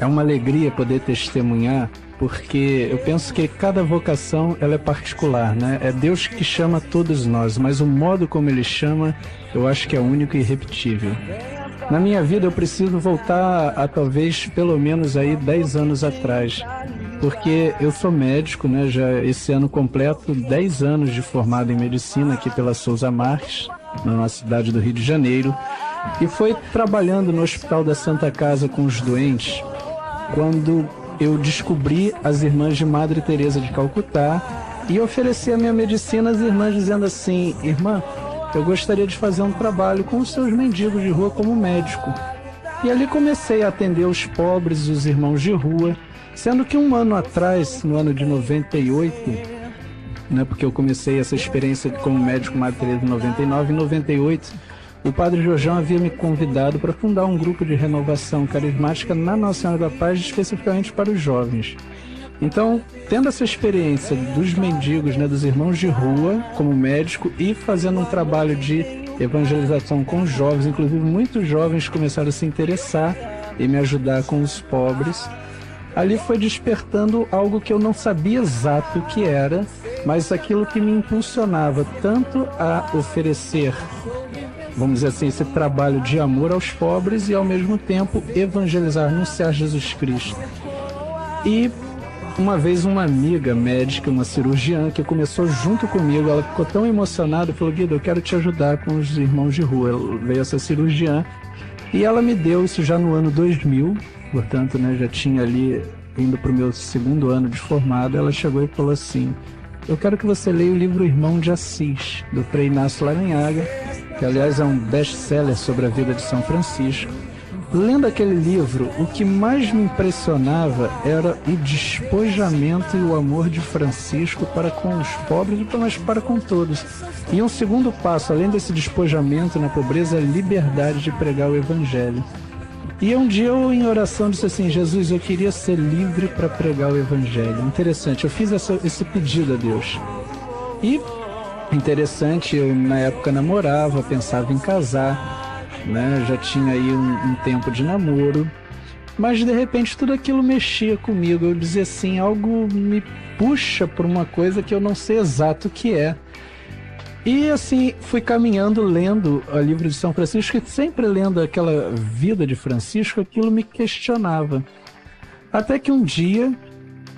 É uma alegria poder testemunhar, porque eu penso que cada vocação ela é particular, né? É Deus que chama todos nós, mas o modo como Ele chama, eu acho que é único e irrepetível. Na minha vida eu preciso voltar a talvez pelo menos aí 10 anos atrás, porque eu sou médico, né? Já esse ano completo 10 anos de formado em medicina aqui pela Souza Marques, na nossa cidade do Rio de Janeiro, e foi trabalhando no Hospital da Santa Casa com os doentes quando eu descobri as irmãs de Madre Teresa de Calcutá e ofereci a minha medicina às irmãs dizendo assim: irmã, eu gostaria de fazer um trabalho com os seus mendigos de rua como médico. E ali comecei a atender os pobres e os irmãos de rua, sendo que um ano atrás, no ano de 98, né, porque eu comecei essa experiência como médico Madre Teresa em 99, em 98, o Padre Jorjão havia me convidado para fundar um grupo de renovação carismática na Nossa Senhora da Paz, especificamente para os jovens. Então, tendo essa experiência dos mendigos, né, dos irmãos de rua, como médico, e fazendo um trabalho de evangelização com os jovens, inclusive muitos jovens começaram a se interessar e me ajudar com os pobres, ali foi despertando algo que eu não sabia exato o que era, mas aquilo que me impulsionava tanto a oferecer, vamos dizer assim, esse trabalho de amor aos pobres e ao mesmo tempo evangelizar, anunciar Jesus Cristo. E uma vez uma amiga médica, uma cirurgiã, que começou junto comigo, ela ficou tão emocionada e falou: Guido, eu quero te ajudar com os irmãos de rua. Veio essa cirurgiã e ela me deu isso já no ano 2000, portanto, né, já tinha ali, indo para o meu segundo ano de formado, ela chegou e falou assim: eu quero que você leia o livro Irmão de Assis, do Frei Inácio Laranhaga, que aliás é um best-seller sobre a vida de São Francisco. Lendo aquele livro, o que mais me impressionava era o despojamento e o amor de Francisco para com os pobres, mas para com todos. E um segundo passo, além desse despojamento na pobreza, é a liberdade de pregar o Evangelho. E um dia eu, em oração, disse assim: Jesus, eu queria ser livre para pregar o Evangelho. Interessante, eu fiz esse pedido a Deus. E interessante, eu na época namorava, pensava em casar, né? Já tinha aí um tempo de namoro, mas de repente tudo aquilo mexia comigo. Eu dizia assim: algo me puxa por uma coisa que eu não sei exato o que é. E assim, fui caminhando, lendo o livro de São Francisco, e sempre lendo aquela vida de Francisco, aquilo me questionava. Até que um dia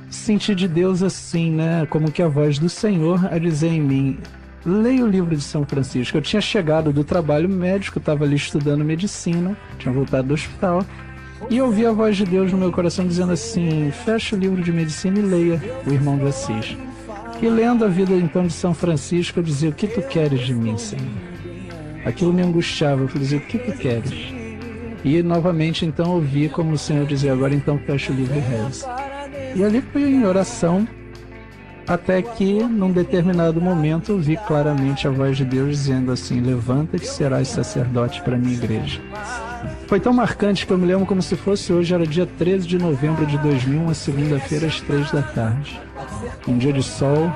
senti de Deus assim, né, como que a voz do Senhor a dizer em mim: leia o livro de São Francisco. Eu tinha chegado do trabalho médico, estava ali estudando medicina, tinha voltado do hospital, e ouvi a voz de Deus no meu coração dizendo assim: fecha o livro de medicina e leia o Irmão de Assis. E lendo a vida então de São Francisco, eu dizia: o que tu queres de mim, Senhor? Aquilo me angustiava, eu dizia: o que tu queres? E novamente então ouvi como o Senhor dizia: agora então fecha o livro e reza. E ali fui em oração, até que num determinado momento eu vi claramente a voz de Deus dizendo assim: levanta-te e serás sacerdote para a minha igreja. Foi tão marcante que eu me lembro como se fosse hoje. Era dia 13 de novembro de 2000, uma segunda-feira às 3 da tarde, um dia de sol,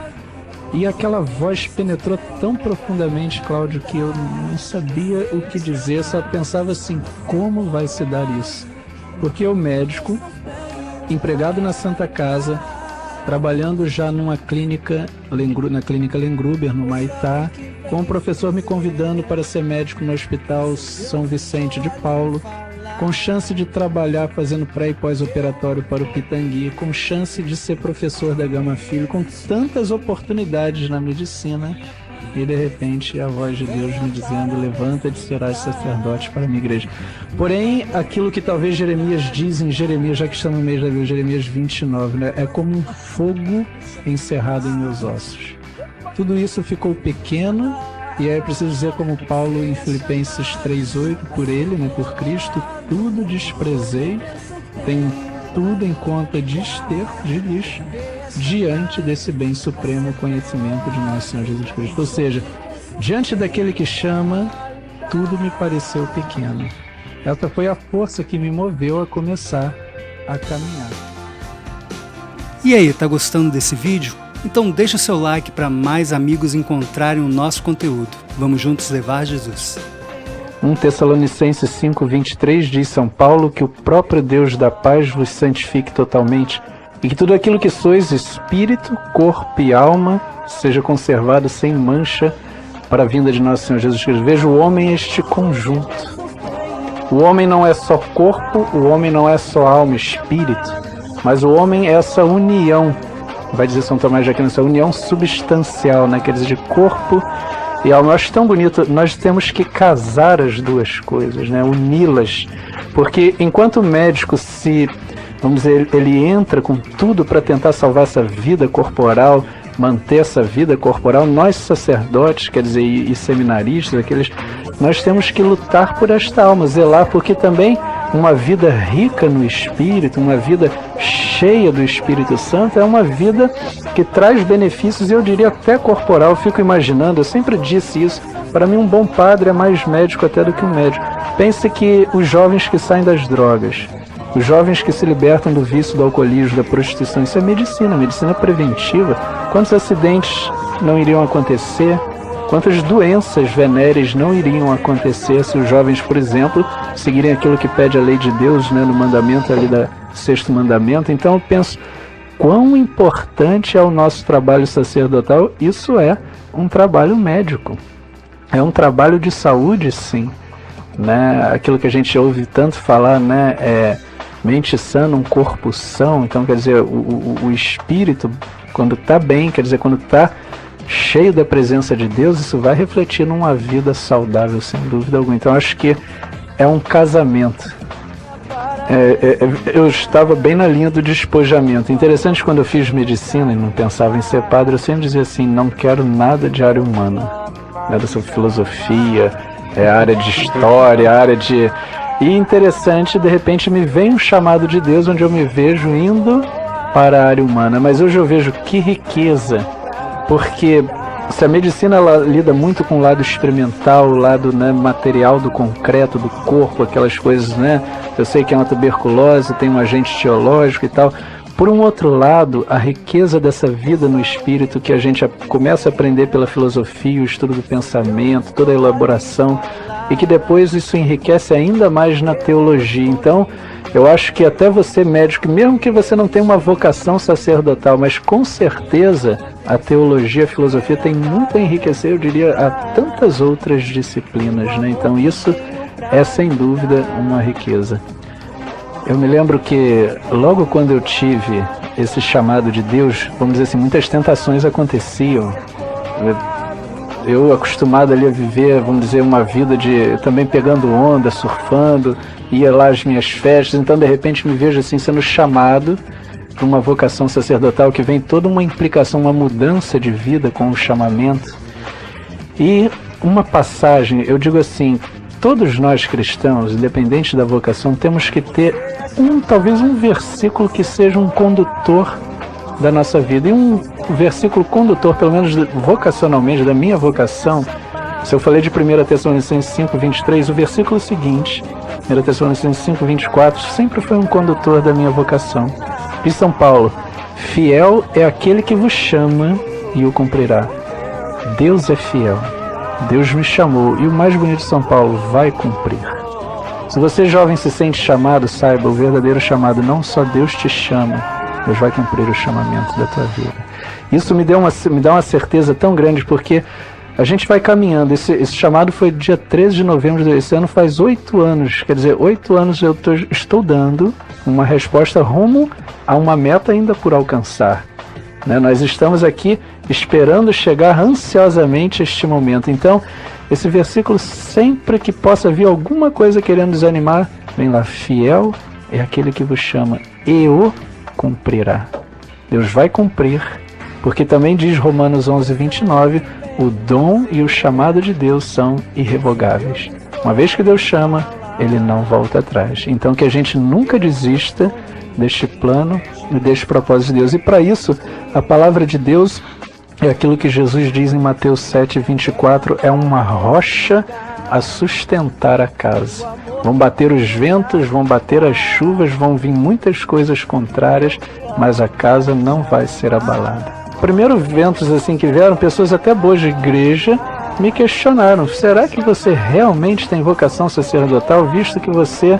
e aquela voz penetrou tão profundamente, Cláudio, que eu não sabia o que dizer, só pensava assim: como vai se dar isso? Porque eu, médico, empregado na Santa Casa, trabalhando já numa clínica, na clínica Lengruber, no Maitá, com o professor me convidando para ser médico no Hospital São Vicente de Paulo, com chance de trabalhar fazendo pré e pós-operatório para o Pitangui, com chance de ser professor da Gama Filho, com tantas oportunidades na medicina, e de repente a voz de Deus me dizendo: levanta-te e serás sacerdote para a minha igreja. Porém, aquilo que talvez Jeremias diz em Jeremias, já que estamos no mês da Bíblia, Jeremias 29, né? É como um fogo encerrado em meus ossos. Tudo isso ficou pequeno, e aí é preciso dizer como Paulo em Filipenses 3,8, por ele, né, por Cristo, tudo desprezei, tenho tudo em conta de esterco, de lixo, diante desse bem supremo conhecimento de nosso Senhor Jesus Cristo. Ou seja, diante daquele que chama, tudo me pareceu pequeno. Essa foi a força que me moveu a começar a caminhar. E aí, tá gostando desse vídeo? Então deixa o seu like para mais amigos encontrarem o nosso conteúdo. Vamos juntos levar Jesus. 1 Tessalonicenses 5:23 diz São Paulo que o próprio Deus da paz vos santifique totalmente e que tudo aquilo que sois, espírito, corpo e alma, seja conservado sem mancha para a vinda de nosso Senhor Jesus Cristo. Veja o homem este conjunto. O homem não é só corpo, o homem não é só alma e espírito, mas o homem é essa união, vai dizer São Tomás de Aquino, essa união substancial, né? Quer dizer, de corpo e alma. Eu acho tão bonito, nós temos que casar as duas coisas, né? Uni-las, porque enquanto o médico vamos dizer, ele entra com tudo para tentar salvar essa vida corporal, manter essa vida corporal, nós sacerdotes, quer dizer, e seminaristas, nós temos que lutar por esta alma, zelar, porque também uma vida rica no Espírito, uma vida cheia do Espírito Santo, é uma vida que traz benefícios, eu diria até corporal. Eu fico imaginando, eu sempre disse isso, para mim um bom padre é mais médico até do que um médico. Pense que os jovens que saem das drogas, os jovens que se libertam do vício, do alcoolismo, da prostituição, isso é medicina preventiva. Quantos acidentes não iriam acontecer? Quantas doenças venéreas não iriam acontecer se os jovens, por exemplo, seguirem aquilo que pede a lei de Deus, né, no mandamento ali da sexto mandamento? Então eu penso, quão importante é o nosso trabalho sacerdotal. Isso é um trabalho médico, é um trabalho de saúde, sim, né? Aquilo que a gente ouve tanto falar, né, mente sã, um corpo são. Então, quer dizer, o espírito, quando está bem, quer dizer, quando está cheio da presença de Deus, isso vai refletir numa vida saudável, sem dúvida alguma. Então, acho que é um casamento. Eu estava bem na linha do despojamento. Interessante, quando eu fiz medicina e não pensava em ser padre, eu sempre dizia assim, não quero nada de área humana, né, dessa filosofia, área de história, área de... E interessante, de repente me vem um chamado de Deus, onde eu me vejo indo para a área humana. Mas hoje eu vejo que riqueza, porque se a medicina ela lida muito com o lado experimental, o lado, né, material do concreto, do corpo, aquelas coisas, né? Eu sei que é uma tuberculose, tem um agente etiológico e tal. Por um outro lado, a riqueza dessa vida no espírito que a gente começa a aprender pela filosofia, o estudo do pensamento, toda a elaboração, e que depois isso enriquece ainda mais na teologia. Então, eu acho que até você, médico, mesmo que você não tenha uma vocação sacerdotal, mas com certeza a teologia, a filosofia tem muito a enriquecer, eu diria, a tantas outras disciplinas, né? Então isso é sem dúvida uma riqueza. Eu me lembro que logo quando eu tive esse chamado de Deus, vamos dizer assim, muitas tentações aconteciam. Eu acostumado ali a viver, vamos dizer, uma vida de também pegando onda, surfando, ia lá às minhas festas, então de repente me vejo assim sendo chamado para uma vocação sacerdotal que vem toda uma implicação, uma mudança de vida com o chamamento. E uma passagem, eu digo assim, todos nós cristãos, independente da vocação, temos que ter talvez um versículo que seja um condutor da nossa vida. E um versículo condutor, pelo menos vocacionalmente, da minha vocação, se eu falei de 1 Tessalonicenses 5:23, o versículo seguinte, 1 Tessalonicenses 5:24, sempre foi um condutor da minha vocação. Diz São Paulo, fiel é aquele que vos chama e o cumprirá. Deus é fiel. Deus me chamou, e o mais bonito de São Paulo, vai cumprir. Se você jovem se sente chamado, saiba, o verdadeiro chamado, não só Deus te chama, Deus vai cumprir o chamamento da tua vida. Isso me dá uma certeza tão grande, porque a gente vai caminhando. Esse chamado foi dia 13 de novembro desse ano, faz 8 anos. Quer dizer, 8 anos eu estou dando uma resposta rumo a uma meta ainda por alcançar. Né? Nós estamos aqui esperando chegar ansiosamente a este momento. Então, esse versículo, sempre que possa vir alguma coisa querendo desanimar, vem lá, fiel é aquele que vos chama e o cumprirá. Deus vai cumprir, porque também diz Romanos 11:29, o dom e o chamado de Deus são irrevogáveis. Uma vez que Deus chama, Ele não volta atrás. Então que a gente nunca desista deste plano e deste propósito de Deus. E para isso, a palavra de Deus é aquilo que Jesus diz em Mateus 7:24, é uma rocha a sustentar a casa. Vão bater os ventos, vão bater as chuvas, vão vir muitas coisas contrárias, mas a casa não vai ser abalada. Primeiro ventos assim que vieram, pessoas até boas de igreja, me questionaram: será que você realmente tem vocação sacerdotal, visto que você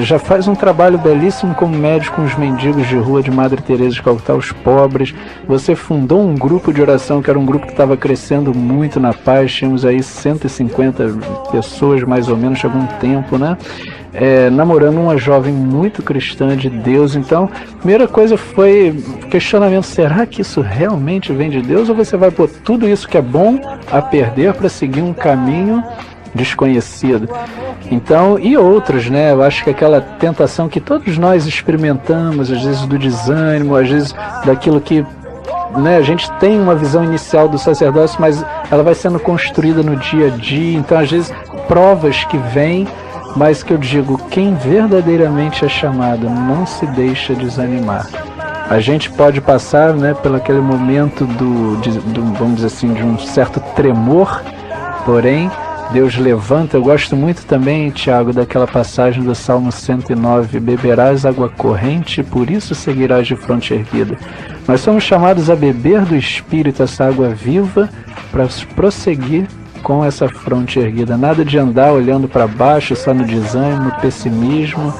já faz um trabalho belíssimo como médico com os mendigos de rua de Madre Teresa de Calcutá, os pobres. Você fundou um grupo de oração que era um grupo que estava crescendo muito na paz. Tínhamos aí 150 pessoas mais ou menos, chegou um tempo, né? Namorando uma jovem muito cristã de Deus. Então, a primeira coisa foi questionamento: será que isso realmente vem de Deus, ou você vai pôr tudo isso que é bom a perder para seguir um caminho desconhecido? Então, e outros, né? Eu acho que aquela tentação que todos nós experimentamos, às vezes do desânimo, às vezes daquilo que, né, a gente tem uma visão inicial do sacerdócio, mas ela vai sendo construída no dia a dia. Então, às vezes, provas que vêm, mas que eu digo, quem verdadeiramente é chamado não se deixa desanimar. A gente pode passar, né, pelo aquele momento vamos dizer assim, de um certo tremor, porém Deus levanta. Eu gosto muito também, Tiago, daquela passagem do Salmo 109, beberás água corrente, por isso seguirás de fronte erguida. Nós somos chamados a beber do Espírito, essa água viva, para prosseguir com essa fronte erguida. Nada de andar olhando para baixo, só no desânimo, no pessimismo.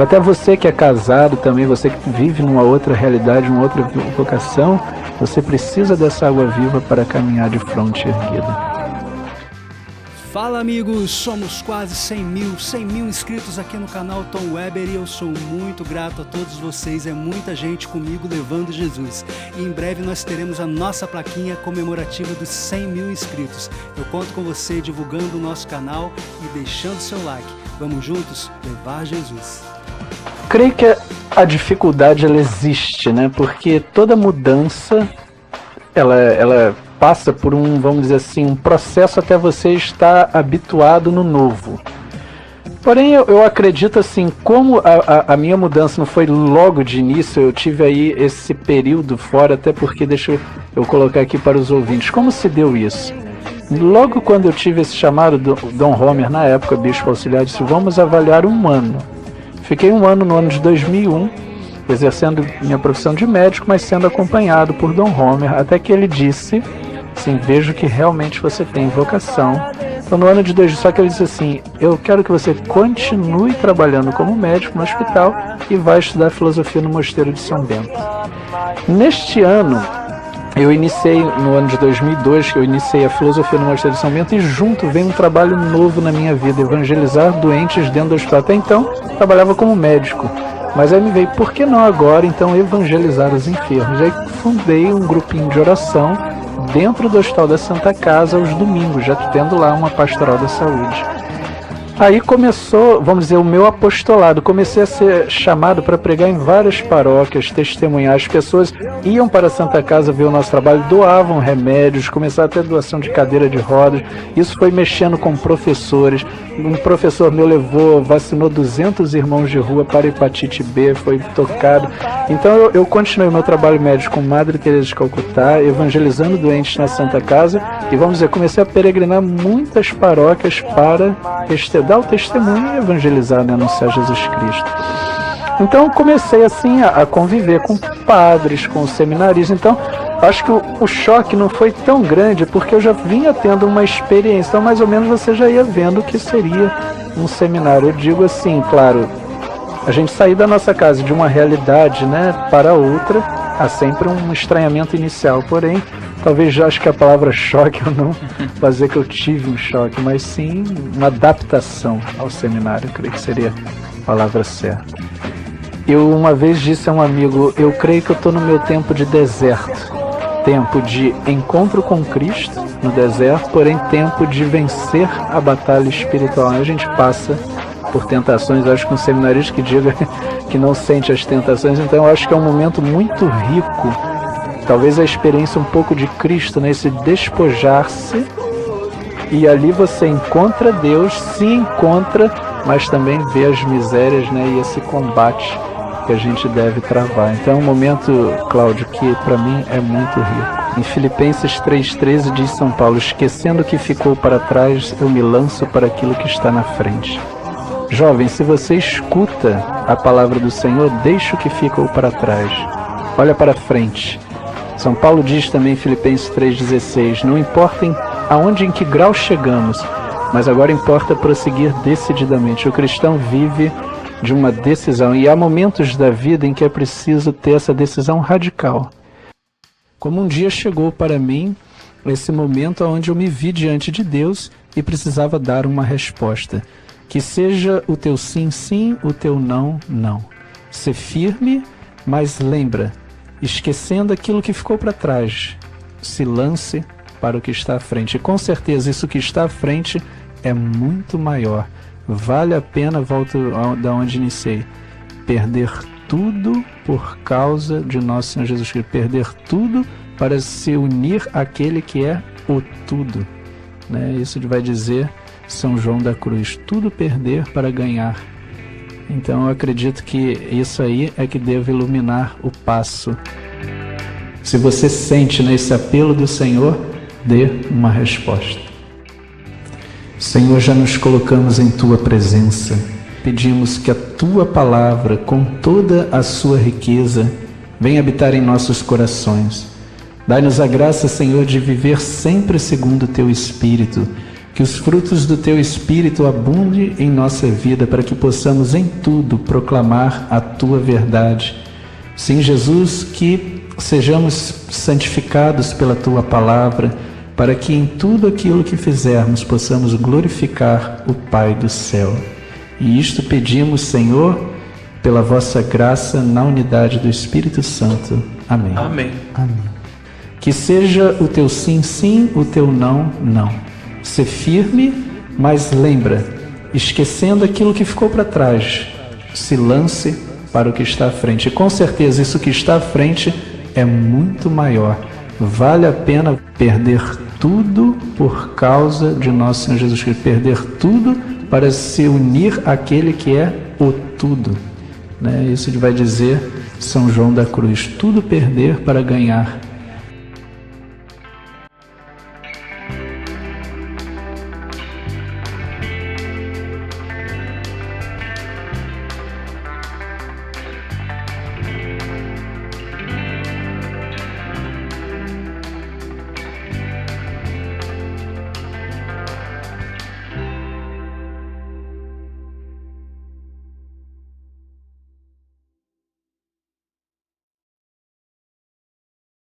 Até você que é casado também, você que vive numa outra realidade, numa outra vocação, você precisa dessa água viva para caminhar de fronte erguida. Fala, amigos, somos quase 100 mil inscritos aqui no canal Tom Weber, e eu sou muito grato a todos vocês. É muita gente comigo levando Jesus, e em breve nós teremos a nossa plaquinha comemorativa dos 100 mil inscritos. Eu conto com você divulgando o nosso canal e deixando seu like. Vamos juntos levar Jesus. Creio que a dificuldade ela existe, né? Porque toda mudança ela passa por vamos dizer assim, um processo até você estar habituado no novo. Porém, eu acredito assim, como a minha mudança não foi logo de início, eu tive aí esse período fora, até porque, deixa eu colocar aqui para os ouvintes, como se deu isso? Logo quando eu tive esse chamado, Dom Homer, na época, bispo auxiliar, disse: vamos avaliar um ano. Fiquei um ano no ano de 2001, exercendo minha profissão de médico, mas sendo acompanhado por Dom Homer, até que ele disse assim: vejo que realmente você tem vocação. Então, no ano de 2000, só que ele disse assim: eu quero que você continue trabalhando como médico no hospital e vai estudar filosofia no Mosteiro de São Bento. Neste ano, eu iniciei, no ano de 2002, que eu iniciei a filosofia no Mosteiro de São Bento, e junto vem um trabalho novo na minha vida: evangelizar doentes dentro do hospital. Até então, trabalhava como médico, mas aí me veio, por que não agora, então, evangelizar os enfermos? Aí fundei um grupinho de oração dentro do Hospital da Santa Casa aos domingos, já tendo lá uma pastoral da saúde. Aí começou, vamos dizer, o meu apostolado. Comecei a ser chamado para pregar em várias paróquias, testemunhar. As pessoas iam para a Santa Casa ver o nosso trabalho, doavam remédios, começaram a ter doação de cadeira de rodas. Isso foi mexendo com professores. Um professor meu vacinou 200 irmãos de rua para hepatite B, foi tocado. Então eu continuei o meu trabalho médico com Madre Teresa de Calcutá, evangelizando doentes na Santa Casa, e vamos dizer, comecei a peregrinar muitas paróquias para dar o testemunho e evangelizar, né, anunciar Jesus Cristo. Então comecei assim a conviver com padres, com seminaristas. Então acho que o choque não foi tão grande, porque eu já vinha tendo uma experiência. Então mais ou menos você já ia vendo o que seria um seminário. Eu digo assim, claro, a gente sair da nossa casa de uma realidade, né, para outra, há sempre um estranhamento inicial. Porém, talvez já acho que a palavra choque eu não fazer que eu tive um choque, mas sim uma adaptação ao seminário, eu creio que seria a palavra certa. Eu uma vez disse a um amigo: eu creio que eu estou no meu tempo de deserto, tempo de encontro com Cristo no deserto, porém tempo de vencer a batalha espiritual. A gente passa por tentações, eu acho que um seminarista que diga que não sente as tentações. Então eu acho que é um momento muito rico, talvez a experiência um pouco de Cristo, né? Esse despojar-se, e ali você encontra Deus, se encontra, mas também vê as misérias, né? E esse combate que a gente deve travar. Então é um momento, Cláudio, que para mim é muito rico. Em Filipenses 3,13 diz São Paulo: esquecendo o que ficou para trás, eu me lanço para aquilo que está na frente. Jovem, se você escuta a palavra do Senhor, deixa o que ficou para trás, olha para frente. São Paulo diz também em Filipenses 3,16: não importa em aonde, em que grau chegamos, mas agora importa prosseguir decididamente. O cristão vive de uma decisão, e há momentos da vida em que é preciso ter essa decisão radical. Como um dia chegou para mim esse momento onde eu me vi diante de Deus e precisava dar uma resposta. Que seja o teu sim, sim, o teu não, não. Ser firme, mas lembra, esquecendo aquilo que ficou para trás, se lance para o que está à frente. E com certeza isso que está à frente é muito maior. Vale a pena, volto da onde iniciei, perder tudo por causa de nosso Senhor Jesus Cristo. Perder tudo para se unir àquele que é o tudo. Isso vai dizer São João da Cruz, tudo perder para ganhar. Então eu acredito que isso aí é que deve iluminar o passo. Se você sente nesse apelo do Senhor, dê uma resposta. Senhor, já nos colocamos em Tua presença. Pedimos que a Tua palavra, com toda a sua riqueza, venha habitar em nossos corações. Dai-nos a graça, Senhor, de viver sempre segundo o Teu Espírito, que os frutos do Teu Espírito abundem em nossa vida, para que possamos em tudo proclamar a Tua verdade. Sim, Jesus, que sejamos santificados pela Tua palavra, para que em tudo aquilo que fizermos possamos glorificar o Pai do céu. E isto pedimos, Senhor, pela vossa graça, na unidade do Espírito Santo. Amém. Amém. Amém. Que seja o teu sim, sim, o teu não, não. Ser firme, mas lembra, esquecendo aquilo que ficou para trás, se lance para o que está à frente. E com certeza isso que está à frente é muito maior. Vale a pena perder tudo por causa de nosso Senhor Jesus Cristo. Perder tudo para se unir àquele que é o tudo. Isso vai dizer São João da Cruz. Tudo perder para ganhar.